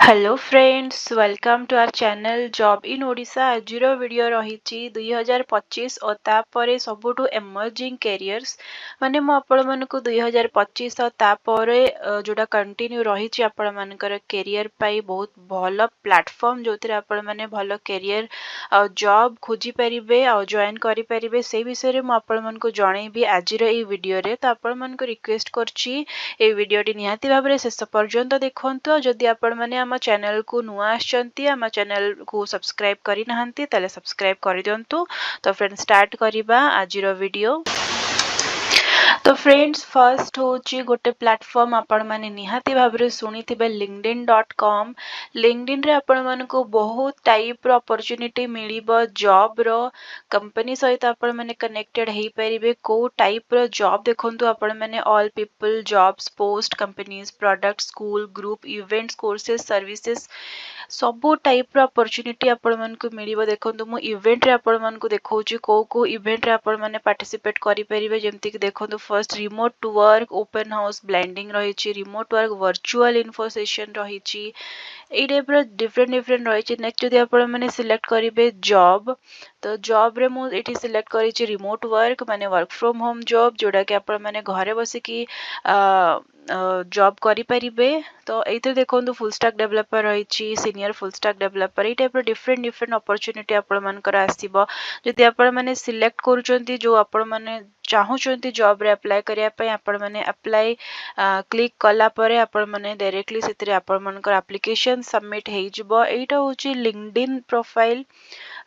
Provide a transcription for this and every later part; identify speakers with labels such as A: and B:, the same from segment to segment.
A: Hello friends welcome to our channel job in Odisha आजिर video रही 2025 और तापर सबुठु एमर्जिंग कैरियर्स माने मु आपण मानकु 2025 और तापर जोटा कंटिन्यू रही आपण मानकर कैरियर पाई बहुत भल प्लेटफॉर्म जो आपण माने भल कैरियर जॉब खोजी परिबे और जॉइन करि परिबे से विषय रे मु आपण मानकु जणैबी आजिर ए वीडियो रे तो आपण मानकु रिक्वेस्ट करची ए वीडियोटी निहाती भाबरे शेष पर्यंत देखंतु जदि आपण माने आम चैनल को नुआ आछंती आम चैनल को सब्सक्राइब करि नाहंती ताले सब्सक्राइब करि दियंतु। तो फ्रेंड्स स्टार्ट करिबा आजिर वीडियो। तो फ्रेंड्स फर्स्ट होची गोटे प्लेटफॉर्म आपण माने निहाती भाबरे सुनिथिबे linkedin.com। linkedin रे आपण मानको बहुत टाइप रो अपॉर्चुनिटी मिलिबो जॉब रो कंपनी सहित आपण माने कनेक्टेड हेई परिबे को टाइप रो जॉब देखंतु आपण माने all people jobs post companies product school group events courses services सबो टाइप रो अपॉर्चुनिटी आपण मानको मिलिबो देखंतु मु इवेंट रे आपण मानको देखौची को इवेंट रे आपण माने पार्टिसिपेट करि परिबे जेमति कि देखंतु first remote work open house blending रहिछि remote work virtual info session रहिछि एई टाइप रो डिफरेंट डिफरेंट रहिछि। नेक्स्ट जदि आपण माने सिलेक्ट करिबे जॉब तो जॉब रे मु एठी सिलेक्ट करिछि रिमोट वर्क माने वर्क फ्रॉम होम जॉब जोडा कि आपण माने घरे बसी कि जॉब करि परिबे। तो एइते देखंतु फुल स्टैक डेवलपर रहिछि सीनियर फुल स्टैक डेवलपर एई टाइप रो डिफरेंट डिफरेंट अपॉर्चुनिटी आपण मानकर आसीबो जदि आपण माने सिलेक्ट करूचंती जो आपण माने चाहूचंती जॉब रे अप्लाई करिया पय आपण माने अप्लाई क्लिक कला परे आपण माने डायरेक्टली सेतरे आपण मानकर एप्लीकेशन सबमिट हेइ जिवो। एइटा होची लिंक्डइन प्रोफाइल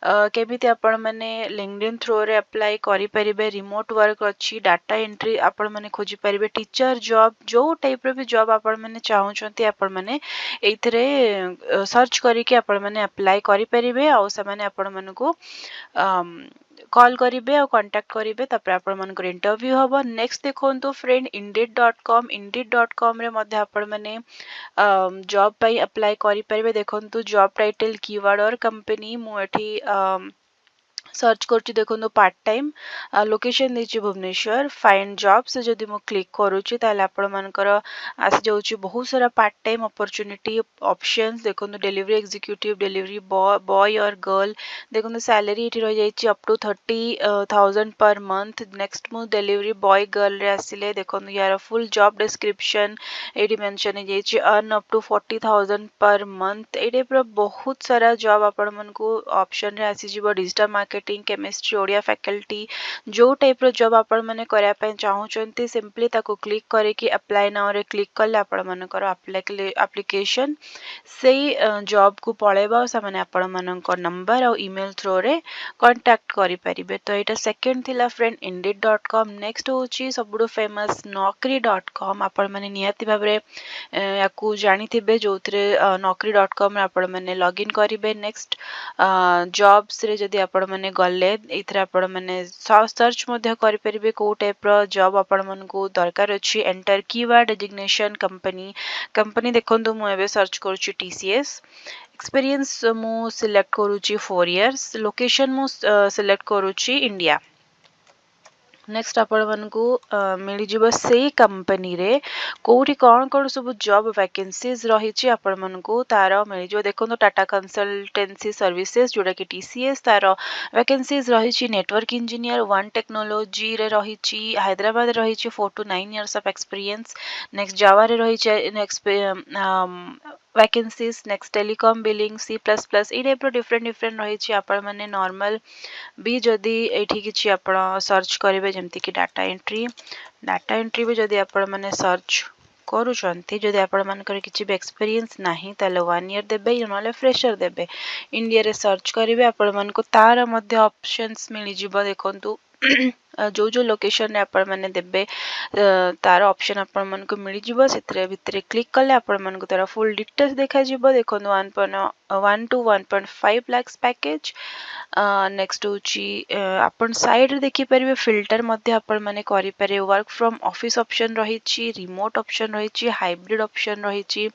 A: केमिति आपण माने लिंक्डइन थ्रू रे अप्लाई करि परिबे रिमोट वर्क अछि डाटा एंट्री आपण माने खोजि परिबे टीचर जॉब जो टाइप रो भी जॉब आपण माने चाहूचंती आपण माने एइथरे सर्च करी के आपण माने अप्लाई करि परिबे आ से माने आपण मानको कॉल करिबे और कांटेक्ट करिबे तापर आपण मानकर इंटरव्यू हबो। नेक्स्ट देखंतु फ्रेंड indeed.com रे मध्ये आपण माने जॉब पाई अप्लाई करि परिबे देखंतु जॉब टाइटल कीवर्ड और कंपनी मु एठी सर्च करछि देखंतु पार्ट टाइम लोकेशन देछि भुवनेश्वर फाइंड जॉब्स जदि मु क्लिक करूछि ताले आपण मानकर आसी जाउछि बहुत सारा पार्ट टाइम अपॉर्चुनिटी ऑप्शंस देखंतु डिलीवरी एग्जीक्यूटिव डिलीवरी बॉय और गर्ल देखंतु सैलरी एठी रह जाइछि up to 30,000 per month. Next मु डिलीवरी बॉय गर्ल रे आसिले देखंतु यार फुल जॉब डिस्क्रिप्शन एठी मेंशन हे जाइछि earn up to 40,000 per month एठी पर बहुत सारा जॉब आपण मानको ऑप्शन रे आसी जिवो digital marketing chemistry Odia faculty जो टाइप रो जॉब आपण माने करया पय चाहूचंती सिंपली ताको क्लिक करे कि अप्लाई नाउ रे क्लिक करले आपण मानकर एप्लीकेशन सेही जॉब को पळेबा से माने आपण मानकर नंबर और ईमेल थ्रू रे कांटेक्ट करि परिबे। तो एटा सेकंड थिला फ्रेंड indeed.com। नेक्स्ट होची सबुडो फेमस naukri.com आपण माने नियति भाबरे याकू जानिथिबे जोथरे naukri.com रे आपण माने लॉगिन करिबे। नेक्स्ट जॉब्स रे जदि आपण माने गले इथरा आपण माने सर्च मध्ये करि परिबे को टाइप रो जॉब आपण मानको दरकार अछि एंटर कीवर्ड डेजिग्नेशन कंपनी देखंतु मु एबे सर्च करूची TCS एक्सपीरियंस मु सिलेक्ट करूची 4 इयर्स लोकेशन मु सिलेक्ट करूची इंडिया। नेक्स्ट आपण मानकू मिली जिवो सेही कंपनी रे कोठी कोन सब जॉब वैकेंसीज रहिछि आपण मानकू तार मिली जिवो देखंतु टाटा कंसल्टेंसी सर्विसेज जोडा कि TCS तार वैकेंसीज रहिछि नेटवर्क इंजीनियर वन टेक्नोलॉजी रे रहिछि हैदराबाद रे रहिछि 4 to 9 years of experience. Next Java रे रहिछि next vacancies next telecom billing C++ ए टाइप रो डिफरेंट डिफरेंट रहिछि आपण माने नॉर्मल भी जदि एठी किछि आपण सर्च करिवे जेमति कि डाटा एंट्री भी जदि आपण माने सर्च करूछंती जदि आपण मानकर किछि भी एक्सपीरियंस नाही ताले 1 ईयर देबे नले फ्रेशर देबे इंडिया रे सर्च करिवे आपण मानको तार मध्ये ऑप्शंस मिली जिवो देखंतु जो जो लोकेशन रे आपण माने देबे तार ऑप्शन आपण मानको मिली जिवो सेतरे भितरे क्लिक करले आपण मानको तार फुल डिटेल्स देखा जिवो देखंतु 1 to 1.5 lakhs पैकेज नेक्स्ट हूँ आपण साइड देखिपारे फिल्टर आपण मैंने करें वर्क फ्रॉम ऑफिस ऑप्शन रही रिमोट ऑप्शन रही हाइब्रिड ऑप्शन रही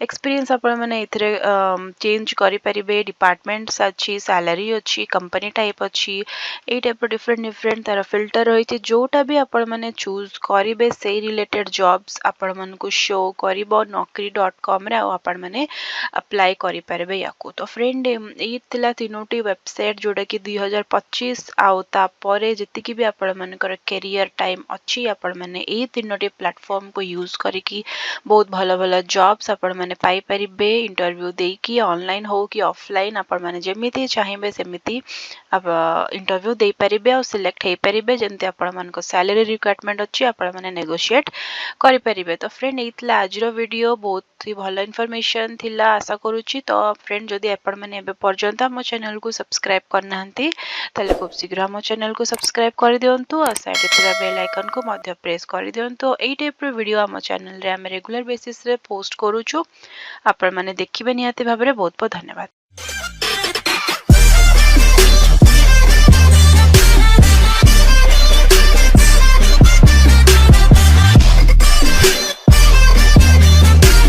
A: एक्सपीरियंस आपण मैंने चेंज करें डिपार्टमेंट्स अच्छी सैलरी अच्छी कंपनी टाइप अच्छी यही टाइप डिफरेंट डिफरेंट तार फिल्टर रही जोटा भी आपण मैंने चूज करेंगे से रिलेटेड जॉब्स आपण मन को शो कर naukri.com आपण मैंने अप्लाई करें या तो फ्रेंड ये तीनोटी वेबसाइट जोटा कि 2025 आउ तापरे जतिकि भी आपण मानकर कैरियर टाइम अच्छी आपण माने ये तीनोटी प्लेटफॉर्म को यूज करके बहुत भल भल जॉब्स आपण माने पाई परिबे इंटरव्यू देकी ऑनलाइन हो कि ऑफलाइन आपण माने जेमिति चाहिबे सेमिति अब इंटरव्यू दे परिबे और सिलेक्ट हे परिबे जेंते आपण मानको सैलरी रिक्वायरमेंट अच्छी आपण माने नेगोशिएट करि परिबे। तो फ्रेंड एतला आजरो वीडियो बहुत ही भल इनफॉरमेशन थिला आशा करूची। तो फ्रेंड जदि आपण माने एबे पर्यंत हम चैनल को सब्सक्राइब करनांती ताले खूब शीघ्र हम चैनल को सब्सक्राइब कर दियंतु और साइड थिला बेल आइकन को मध्य प्रेस कर दियंतु। एई टाइप रो वीडियो हम चैनल रे हम रेगुलर बेसिस रे पोस्ट करूछु। आपण माने देखिबे निहाती भाबरे बहुत बहुत धन्यवाद।